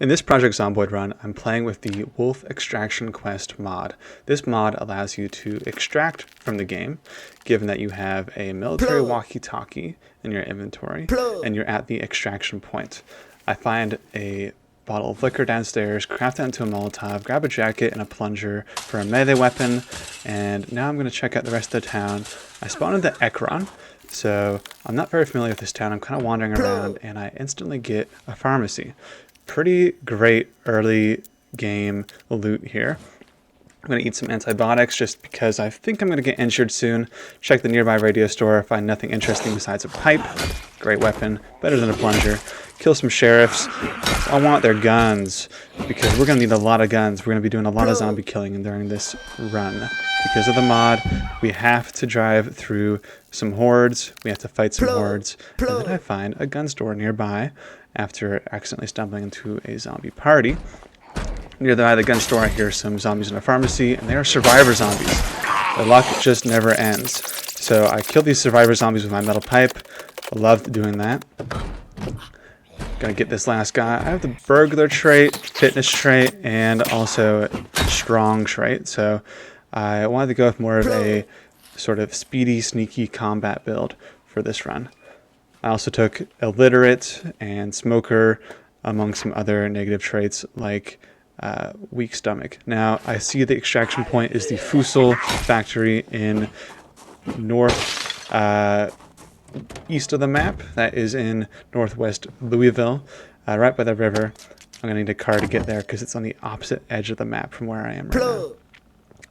In this Project Zomboid run, I'm playing with the Wolf Extraction Quest mod. This mod allows you to extract from the game, given that you have a military walkie-talkie in your inventory, and you're at the extraction point. I find a bottle of liquor downstairs, craft that into a Molotov, grab a jacket and a plunger for a melee weapon, and now I'm going to check out the rest of the town. I spawned into Ekron, so I'm not very familiar with this town. I'm kind of wandering around, and I instantly get a pharmacy. Pretty great early game loot here. I'm going to eat some antibiotics just because I think I'm going to get injured soon. Check the nearby radio store, find nothing interesting besides a pipe. Great weapon, better than a plunger. Kill some sheriffs. I want their guns because we're going to need a lot of guns. We're going to be doing a lot of zombie killing during this run. Because of the mod, we have to drive through some hordes. We have to fight some hordes. And then I find a gun store nearby after accidentally stumbling into a zombie party. Near the gun store, I hear some zombies in a pharmacy, and they are survivor zombies. The luck just never ends. So I killed these survivor zombies with my metal pipe. I loved doing that. Gonna get this last guy. I have the burglar trait, fitness trait, and also strong trait. So I wanted to go with more of a sort of speedy, sneaky combat build for this run. I also took illiterate and smoker among some other negative traits like weak stomach. Now I see the extraction point is the Fusel factory in north east of the map. That is in northwest Louisville, right by the river. I'm gonna need a car to get there because it's on the opposite edge of the map from where I am right now.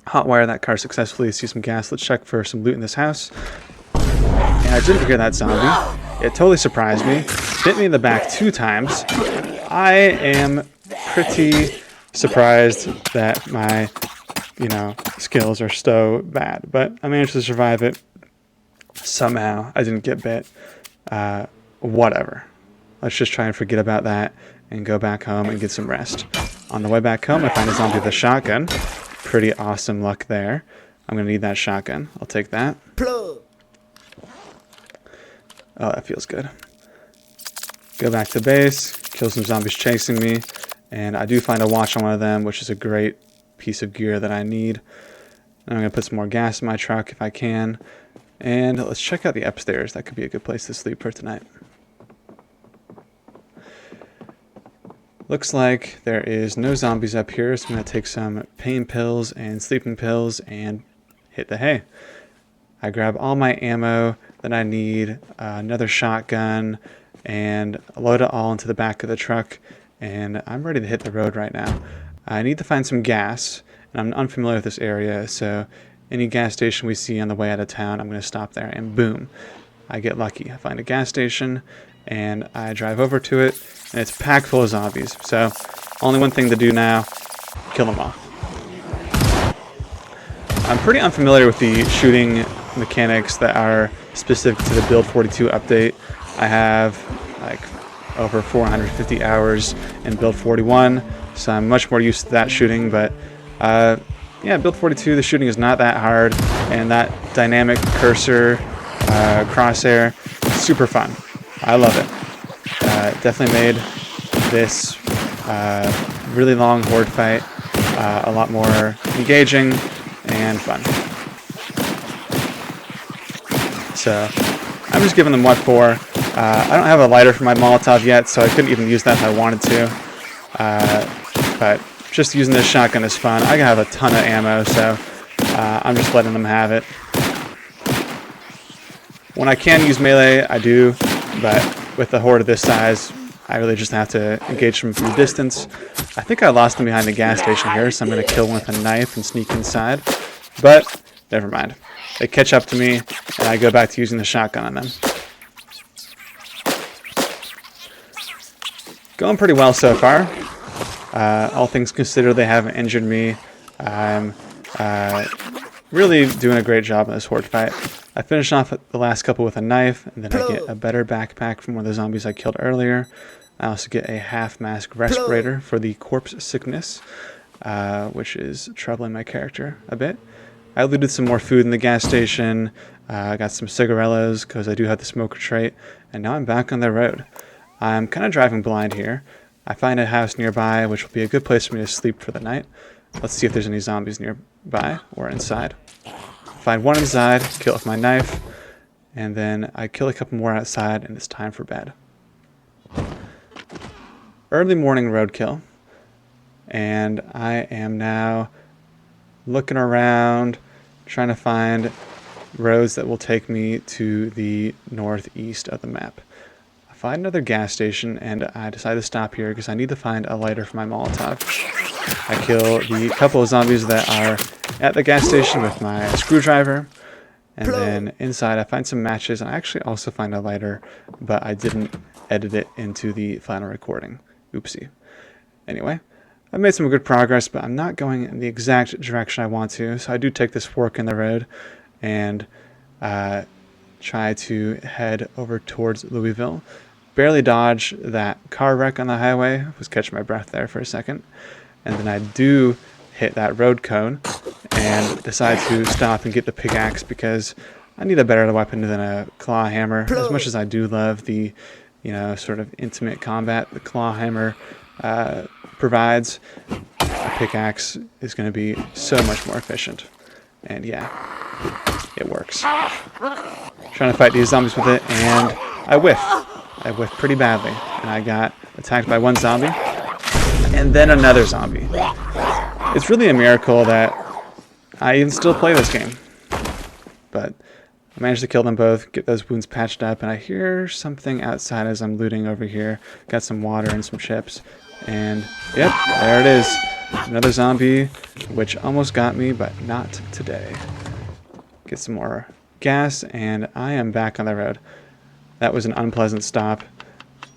Hotwire that car successfully. See some gas. Let's check for some loot in this house. And I didn't hear that zombie. It totally surprised me. Bit me in the back 2 times. I am pretty surprised that my, skills are so bad. But I managed to survive it. Somehow I didn't get bit. Whatever. Let's just try and forget about that and go back home and get some rest. On the way back home, I find a zombie with a shotgun. Pretty awesome luck there. I'm going to need that shotgun. I'll take that. Oh, that feels good. Go back to base, kill some zombies chasing me, and I do find a watch on one of them, which is a great piece of gear that I need. And I'm going to put some more gas in my truck if I can. And let's check out the upstairs. That could be a good place to sleep for tonight. Looks like there is no zombies up here, so I'm going to take some pain pills and sleeping pills and hit the hay. I grab all my ammo that I need, another shotgun, and load it all into the back of the truck, and I'm ready to hit the road right now. I need to find some gas, and I'm unfamiliar with this area, so any gas station we see on the way out of town, I'm going to stop there, and boom, I get lucky. I find a gas station, and I drive over to it, and it's packed full of zombies. So only one thing to do now, kill them all. I'm pretty unfamiliar with the shooting mechanics that are specific to the Build 42 update. I have like over 450 hours in Build 41, so I'm much more used to that shooting, but yeah, Build 42, the shooting is not that hard, and that dynamic cursor crosshair, super fun. I love it. Definitely made this really long horde fight a lot more engaging and fun. So I'm just giving them what for. I don't have a lighter for my Molotov yet, so I couldn't even use that if I wanted to. But just using this shotgun is fun. I have a ton of ammo, so I'm just letting them have it. When I can use melee, I do, but with the horde of this size, I really just have to engage them from a distance. I think I lost them behind the gas station here, so I'm going to kill one with a knife and sneak inside. But never mind. They catch up to me, and I go back to using the shotgun on them. Going pretty well so far. All things considered, they haven't injured me. I'm really doing a great job in this horde fight. I finished off the last couple with a knife, and then I get a better backpack from one of the zombies I killed earlier. I also get a half-mask respirator for the corpse sickness, which is troubling my character a bit. I looted some more food in the gas station. I got some cigarillos because I do have the smoker trait, and now I'm back on the road. I'm kind of driving blind here. I find a house nearby, which will be a good place for me to sleep for the night. Let's see if there's any zombies nearby or inside. Find one inside, kill it with my knife, and then I kill a couple more outside, and it's time for bed. Early morning roadkill, and I am now looking around, trying to find roads that will take me to the northeast of the map. I find another gas station, and I decide to stop here because I need to find a lighter for my Molotov. I kill the couple of zombies that are at the gas station with my screwdriver, and then inside I find some matches, and I actually also find a lighter, but I didn't edit it into the final recording. Oopsie. Anyway, I've made some good progress, but I'm not going in the exact direction I want to, so I do take this fork in the road and try to head over towards Louisville. Barely dodge that car wreck on the highway. I was catching my breath there for a second. And then I do hit that road cone and decide to stop and get the pickaxe because I need a better weapon than a claw hammer. As much as I do love the, sort of intimate combat the claw hammer provides, a pickaxe is going to be so much more efficient. And yeah, it works. Trying to fight these zombies with it, and I whiff. I whiffed pretty badly, and I got attacked by one zombie, and then another zombie. It's really a miracle that I even still play this game. But I managed to kill them both, get those wounds patched up, and I hear something outside as I'm looting over here. Got some water and some chips, and yep, there it is. Another zombie, which almost got me, but not today. Get some more gas, and I am back on the road. That was an unpleasant stop.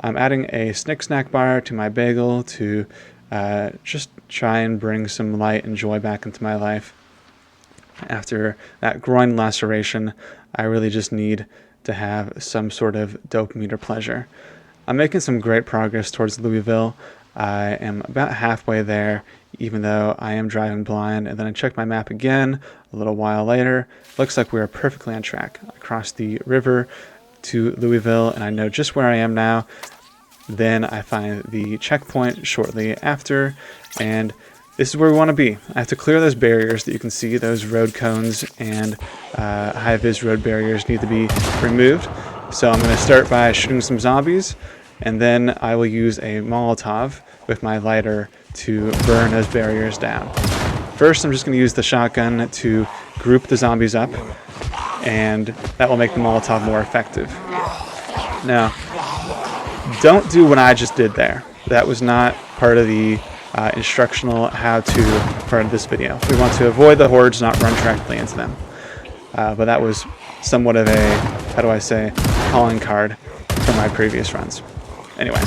I'm adding a Snick Snack bar to my bagel to just try and bring some light and joy back into my life. After that groin laceration, I really just need to have some sort of dopamine or pleasure. I'm making some great progress towards Louisville. I am about halfway there, even though I am driving blind. And then I check my map again a little while later. Looks like we are perfectly on track. I crossed the river to Louisville, and I know just where I am now. Then I find the checkpoint shortly after, and this is where we want to be. I have to clear those barriers that you can see. Those road cones and high-vis road barriers need to be removed. So I'm going to start by shooting some zombies, and then I will use a Molotov with my lighter to burn those barriers down. First, I'm just going to use the shotgun to group the zombies up, and that will make the Molotov more effective. Now, don't do what I just did there. That was not part of the instructional how-to part of this video. We want to avoid the hordes, not run directly into them. But that was somewhat of a, calling card from my previous runs. Anyway,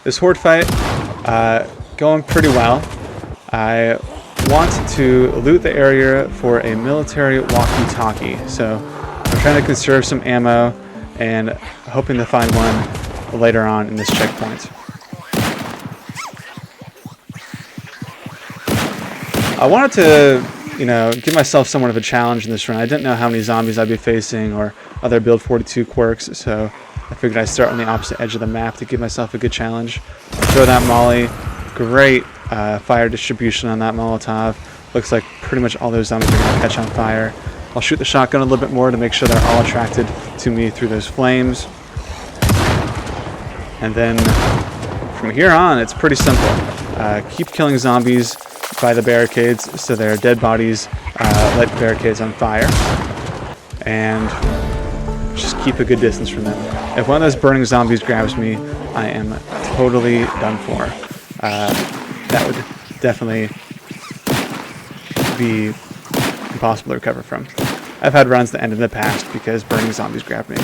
this horde fight, going pretty well. I want to loot the area for a military walkie-talkie, so I'm trying to conserve some ammo and hoping to find one later on in this checkpoint. I wanted to, give myself somewhat of a challenge in this run. I didn't know how many zombies I'd be facing or other Build 42 quirks, so I figured I'd start on the opposite edge of the map to give myself a good challenge. Throw that molly. Great fire distribution on that Molotov. Looks like pretty much all those zombies are going to catch on fire. I'll shoot the shotgun a little bit more to make sure they're all attracted to me through those flames. And then from here on, it's pretty simple. Keep killing zombies by the barricades so their dead bodies light the barricades on fire. And just keep a good distance from them. If one of those burning zombies grabs me, I am totally done for. That would definitely be impossible to recover from. I've had runs that end in the past because burning zombies grabbed me.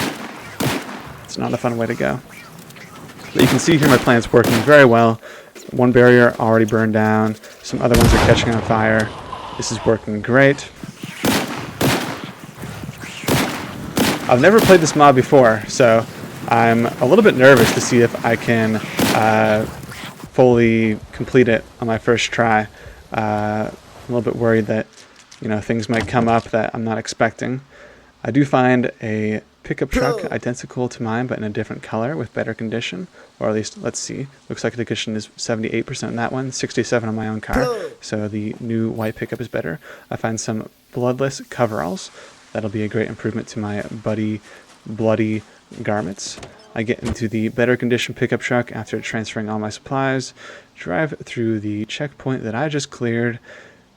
It's not a fun way to go. But you can see here my plan's working very well. One barrier already burned down. Some other ones are catching on fire. This is working great. I've never played this mod before, so I'm a little bit nervous to see if I can fully complete it on my first try. I'm a little bit worried that things might come up that I'm not expecting. I do find a pickup truck identical to mine but in a different color with better condition, or at least let's see, looks like the condition is 78% in that one, 67 on my own car, so the new white pickup is better. I find some bloodless coveralls. That'll be a great improvement to my bloody garments. I get into the better condition pickup truck after transferring all my supplies, drive through the checkpoint that I just cleared.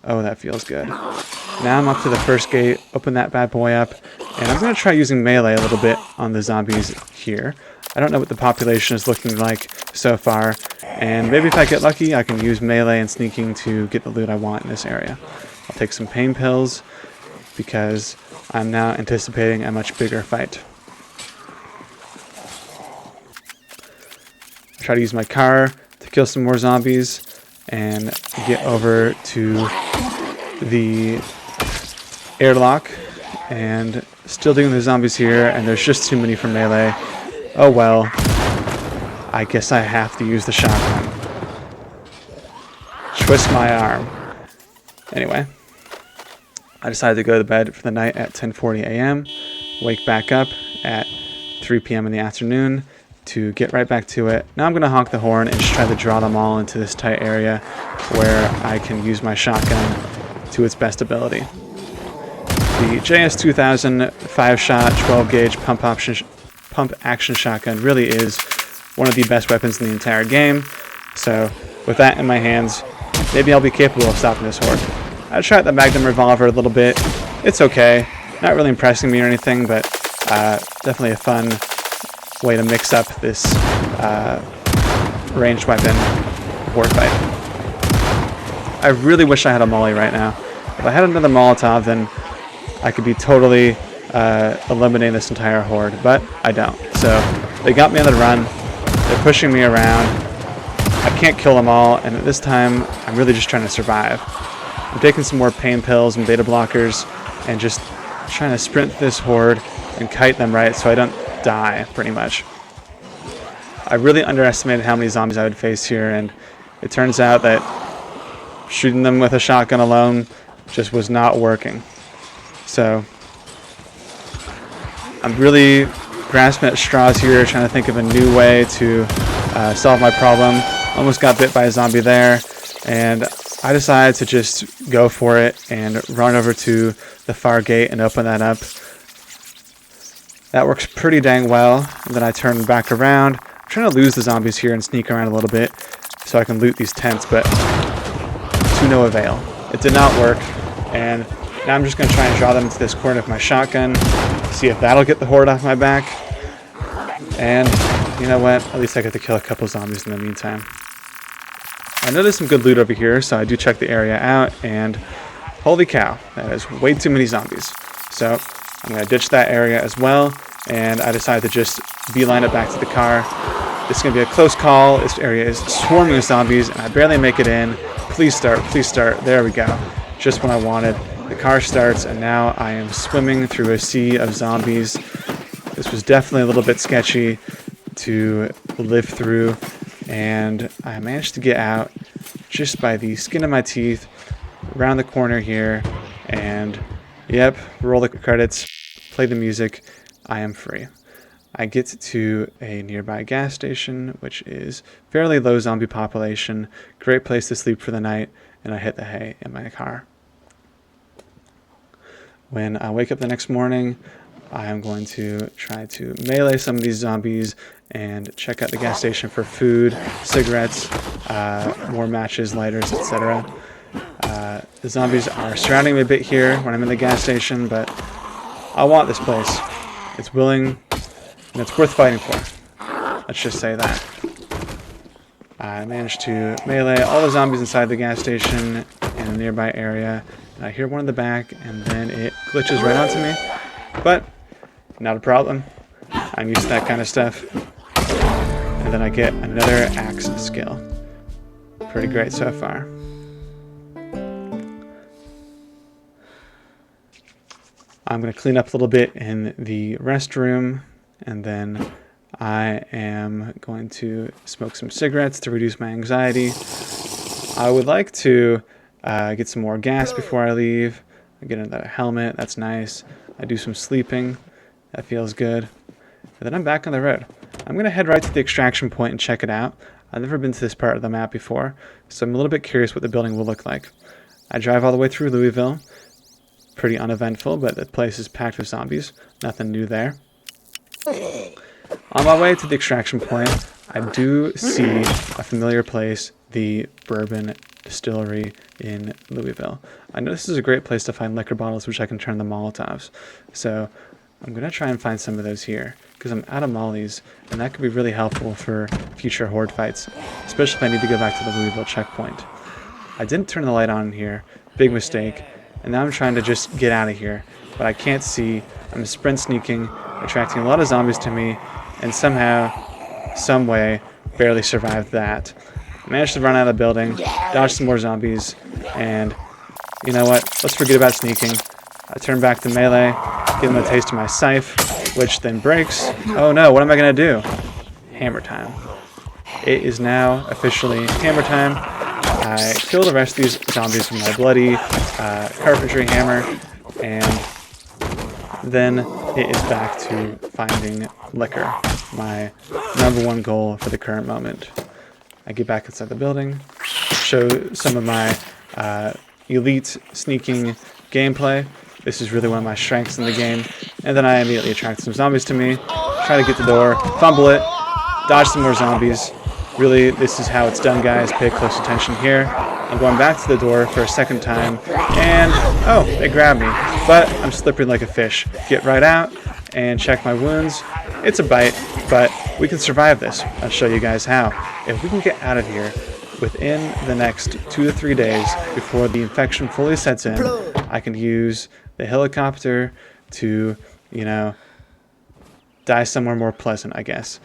Oh, that feels good. Now I'm up to the first gate, open that bad boy up, and I'm going to try using melee a little bit on the zombies here. I don't know what the population is looking like so far, and maybe if I get lucky, I can use melee and sneaking to get the loot I want in this area. I'll take some pain pills, because I'm now anticipating a much bigger fight. Try to use my car to kill some more zombies and get over to the airlock, and still doing the zombies here, and there's just too many for melee. Oh well, I guess I have to use the shotgun. Twist my arm. Anyway, I decided to go to bed for the night at 10:40 a.m. Wake back up at 3 p.m. in the afternoon to get right back to it. Now I'm going to honk the horn and just try to draw them all into this tight area where I can use my shotgun to its best ability. The JS2000 5-shot 12-gauge pump action shotgun really is one of the best weapons in the entire game. So with that in my hands, maybe I'll be capable of stopping this horde. I tried the Magnum revolver a little bit. It's okay. Not really impressing me or anything, but definitely a fun way to mix up this ranged weapon horde fight. I really wish I had a molly right now. If I had another Molotov, then I could be totally eliminating this entire horde, but I don't. So they got me on the run. They're pushing me around. I can't kill them all, and at this time, I'm really just trying to survive. I'm taking some more pain pills and beta blockers and just trying to sprint this horde and kite them right so I don't die, pretty much. I really underestimated how many zombies I would face here, and it turns out that shooting them with a shotgun alone just was not working. So I'm really grasping at straws here, trying to think of a new way to solve my problem. Almost got bit by a zombie there, and I decided to just go for it and run over to the far gate and open that up. That works pretty dang well. And then I turn back around. I'm trying to lose the zombies here and sneak around a little bit so I can loot these tents, but to no avail. It did not work, and now I'm just going to try and draw them into this corner with my shotgun, see if that'll get the horde off my back. And you know what? At least I get to kill a couple zombies in the meantime. I know there's some good loot over here, so I do check the area out, and holy cow, that is way too many zombies. So I'm going to ditch that area as well, and I decided to just beeline it back to the car. This is going to be a close call. This area is swarming with zombies, and I barely make it in. Please start, please start. There we go. Just what I wanted. The car starts, and now I am swimming through a sea of zombies. This was definitely a little bit sketchy to live through, and I managed to get out just by the skin of my teeth around the corner here, and yep, roll the credits, play the music, I am free. I get to a nearby gas station, which is fairly low zombie population, great place to sleep for the night, and I hit the hay in my car. When I wake up the next morning, I am going to try to melee some of these zombies and check out the gas station for food, cigarettes, more matches, lighters, etc. The zombies are surrounding me a bit here when I'm in the gas station, but I want this place. It's willing, and it's worth fighting for. Let's just say that. I managed to melee all the zombies inside the gas station in a nearby area. And I hear one in the back, and then it glitches right onto me. But not a problem. I'm used to that kind of stuff. And then I get another axe skill. Pretty great so far. I'm going to clean up a little bit in the restroom, and then I am going to smoke some cigarettes to reduce my anxiety. I would like to get some more gas before I leave. I get another helmet, that's nice. I do some sleeping, That feels good. And then I'm back on the road. I'm going to head right to the extraction point and check it out. I've never been to this part of the map before, so I'm a little bit curious what the building will look like. I drive all the way through Louisville. Pretty uneventful, but the place is packed with zombies. Nothing new there. On my way to the extraction point, I do see a familiar place, the Bourbon Distillery in Louisville. I know this is a great place to find liquor bottles, which I can turn to Molotovs. So I'm going to try and find some of those here, because I'm out of mollies, and that could be really helpful for future horde fights, especially if I need to go back to the Louisville checkpoint. I didn't turn the light on here, big mistake, and now I'm trying to just get out of here, but I can't see. I'm sprint sneaking, attracting a lot of zombies to me, and somehow, some way, barely survived that. Managed to run out of the building, dodge some more zombies, and you know what? Let's forget about sneaking. I turn back to melee, give them a taste of my scythe, which then breaks. Oh no, what am I going to do? Hammer time. It is now officially hammer time. I kill the rest of these zombies with my bloody carpentry hammer, and then it is back to finding liquor, my #1 goal for the current moment. I get back inside the building, show some of my elite sneaking gameplay. This is really one of my strengths in the game. And then I immediately attract some zombies to me, try to get the door, fumble it, dodge some more zombies. Really, this is how it's done, guys. Pay close attention here. I'm going back to the door for a second time, and oh, they grabbed me. But I'm slippery like a fish. Get right out and check my wounds. It's a bite, but we can survive this. I'll show you guys how. If we can get out of here within the next 2 to 3 days before the infection fully sets in, I can use the helicopter to, you know, die somewhere more pleasant, I guess.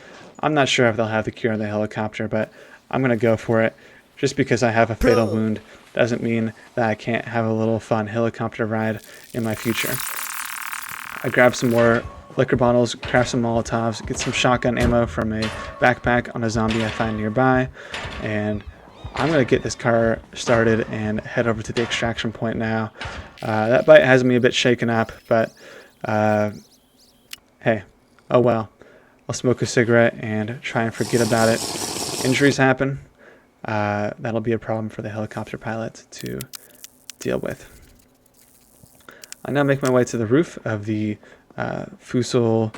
I'm not sure if they'll have the cure on the helicopter, but I'm going to go for it. Just because I have a fatal wound doesn't mean that I can't have a little fun helicopter ride in my future. I grab some more liquor bottles, craft some Molotovs, get some shotgun ammo from a backpack on a zombie I find nearby, and I'm going to get this car started and head over to the extraction point now. That bite has me a bit shaken up, but hey, oh well. I'll smoke a cigarette and try and forget about it. Injuries happen. That'll be a problem for the helicopter pilot to deal with. I now make my way to the roof of the Fusel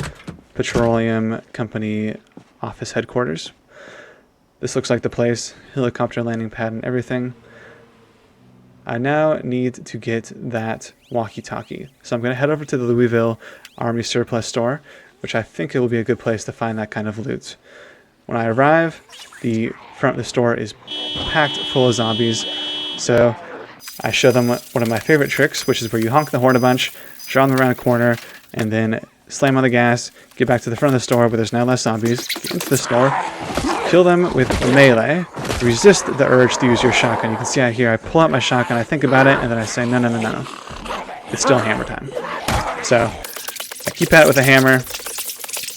Petroleum Company office headquarters. This looks like the place, helicopter landing pad and everything. I now need to get that walkie-talkie. So I'm going to head over to the Louisville Army Surplus Store, which I think it will be a good place to find that kind of loot. When I arrive, the front of the store is packed full of zombies, so I show them one of my favorite tricks, which is where you honk the horn a bunch, draw them around a corner, and then slam on the gas, get back to the front of the store where there's now less zombies, get into the store, kill them with melee, resist the urge to use your shotgun. You can see out here, I pull out my shotgun, I think about it, and then I say, no, no, no, no. It's still hammer time. So I keep at it with a hammer.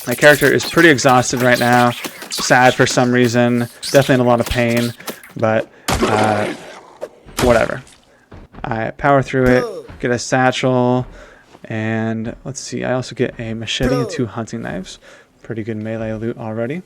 My character is pretty exhausted right now, sad for some reason, definitely in a lot of pain, but whatever. I power through it, get a satchel, and let's see, I also get a machete and 2 hunting knives. Pretty good melee loot already.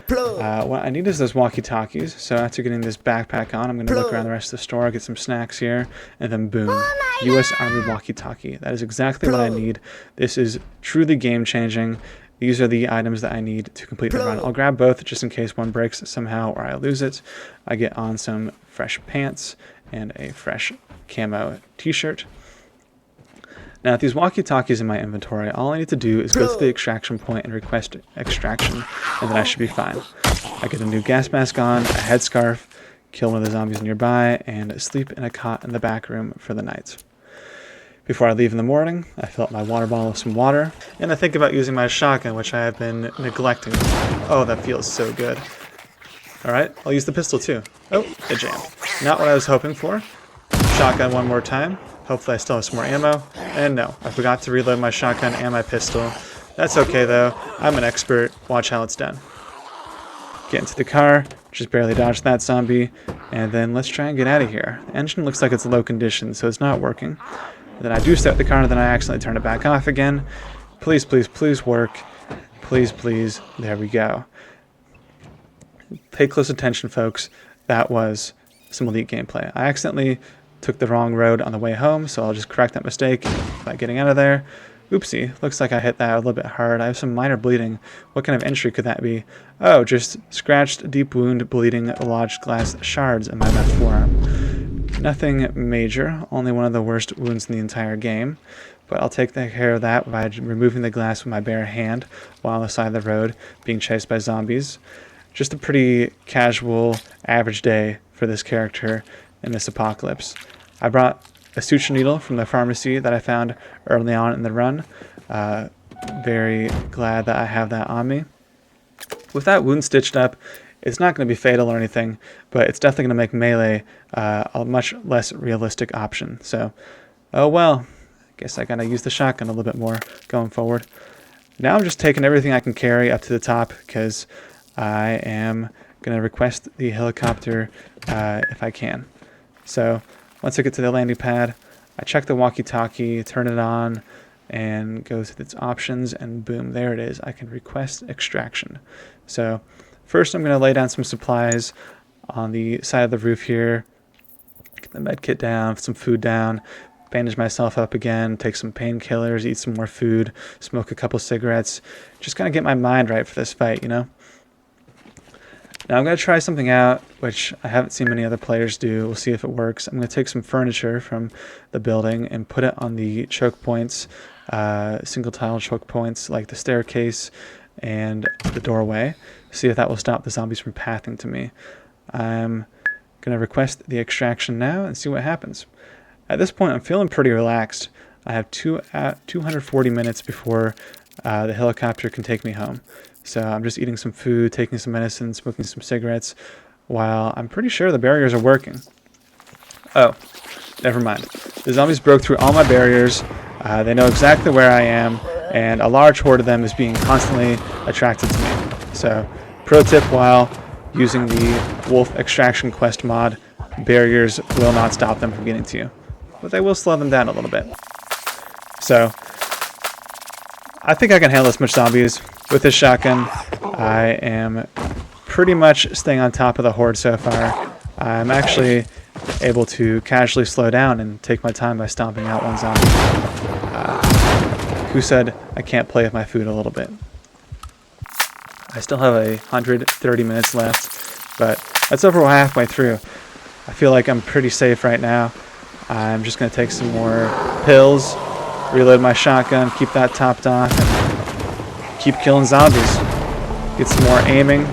What I need is those walkie-talkies, so after getting this backpack on, I'm going to look around the rest of the store, get some snacks here, and then boom, U.S. Army walkie-talkie. That is exactly what I need. This is truly game-changing. These are the items that I need to complete the run. I'll grab both just in case one breaks somehow or I lose it. I get on some fresh pants and a fresh camo t-shirt. Now, with these walkie-talkies in my inventory, all I need to do is go to the extraction point and request extraction, and then I should be fine. I get a new gas mask on, a headscarf, kill one of the zombies nearby, and sleep in a cot in the back room for the night. Before I leave in the morning, I fill up my water bottle with some water, and I think about using my shotgun, which I have been neglecting. Oh, that feels so good. Alright, I'll use the pistol too. Oh, it jammed. Not what I was hoping for. Shotgun one more time. Hopefully I still have some more ammo. And no, I forgot to reload my shotgun and my pistol. That's okay though, I'm an expert. Watch how it's done. Get into the car, just barely dodge that zombie, and then let's try and get out of here. The engine looks like it's low condition, so it's not working. Then I do start the car, and then I accidentally turn it back off again. Please, please, please work. Please, please. There we go. Pay close attention, folks. That was some Elite gameplay. I accidentally took the wrong road on the way home, so I'll just correct that mistake by getting out of there. Oopsie, looks like I hit that a little bit hard. I have some minor bleeding. What kind of injury could that be? Oh, just scratched, deep wound, bleeding, lodged glass shards in my left forearm. Nothing major, only one of the worst wounds in the entire game. But I'll take care of that by removing the glass with my bare hand while on the side of the road being chased by zombies. Just a pretty casual, average day for this character in this apocalypse. I brought a suture needle from the pharmacy that I found early on in the run. Very glad that I have that on me. With that wound stitched up, it's not going to be fatal or anything, but it's definitely going to make melee a much less realistic option. So, oh well, I guess I got to use the shotgun a little bit more going forward. Now I'm just taking everything I can carry up to the top because I am going to request the helicopter if I can. So once I get to the landing pad, I check the walkie-talkie, turn it on, and go to its options, and boom, there it is. I can request extraction. So first I'm going to lay down some supplies on the side of the roof here, get the med kit down, some food down, bandage myself up again, take some painkillers, eat some more food, smoke a couple cigarettes, just kind of get my mind right for this fight, you know? Now I'm going to try something out, which I haven't seen many other players do. We'll see if it works. I'm going to take some furniture from the building and put it on the choke points, single tile choke points like the staircase and the doorway. See if that will stop the zombies from pathing to me. I'm going to request the extraction now and see what happens. At this point, I'm feeling pretty relaxed. I have 240 minutes before the helicopter can take me home. So I'm just eating some food, taking some medicine, smoking some cigarettes, while I'm pretty sure the barriers are working. Oh, never mind. The zombies broke through all my barriers. They know exactly where I am, and a large horde of them is being constantly attracted to me. So, pro tip while using the Wolf Extraction Quest mod, barriers will not stop them from getting to you, but they will slow them down a little bit. So, I think I can handle this much zombies. With this shotgun, I am pretty much staying on top of the horde so far. I'm actually able to casually slow down and take my time by stomping out one zombie. Who said I can't play with my food a little bit? I still have 130 minutes left, but that's over halfway through. I feel like I'm pretty safe right now. I'm just going to take some more pills, reload my shotgun, keep that topped off, and keep killing zombies. Get some more aiming.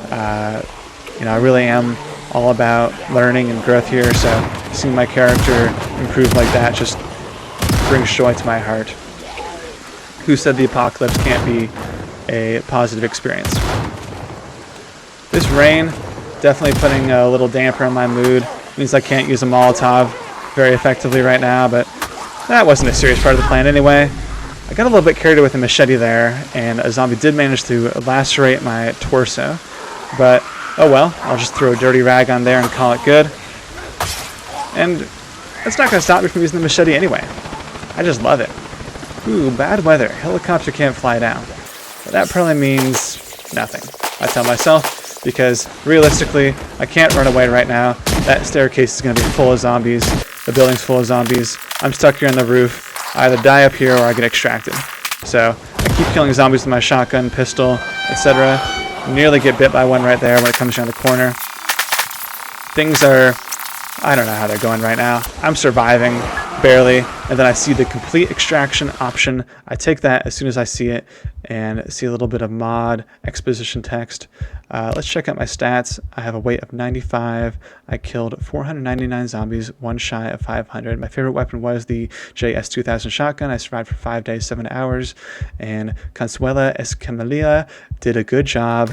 I really am all about learning and growth here, so seeing my character improve like that just brings joy to my heart. Who said the apocalypse can't be a positive experience? This rain definitely putting a little damper on my mood. Means I can't use a Molotov very effectively right now, but that wasn't a serious part of the plan anyway. I got a little bit carried away with a machete there, and a zombie did manage to lacerate my torso. But, oh well, I'll just throw a dirty rag on there and call it good. And that's not going to stop me from using the machete anyway. I just love it. Ooh, bad weather. Helicopter can't fly down. But that probably means nothing, I tell myself, because realistically, I can't run away right now. That staircase is going to be full of zombies. The building's full of zombies. I'm stuck here on the roof. I either die up here or I get extracted. So I keep killing zombies with my shotgun, pistol, etc. Nearly get bit by one right there when it comes around the corner. Things are, I don't know how they're going right now. I'm surviving, barely, and then I see the complete extraction option. I take that as soon as I see it and see a little bit of mod exposition text. Let's check out my stats. I have a weight of 95. I killed 499 zombies, one shy of 500. My favorite weapon was the JS2000 shotgun. I survived for 5 days, 7 hours, and Consuela Escamilla did a good job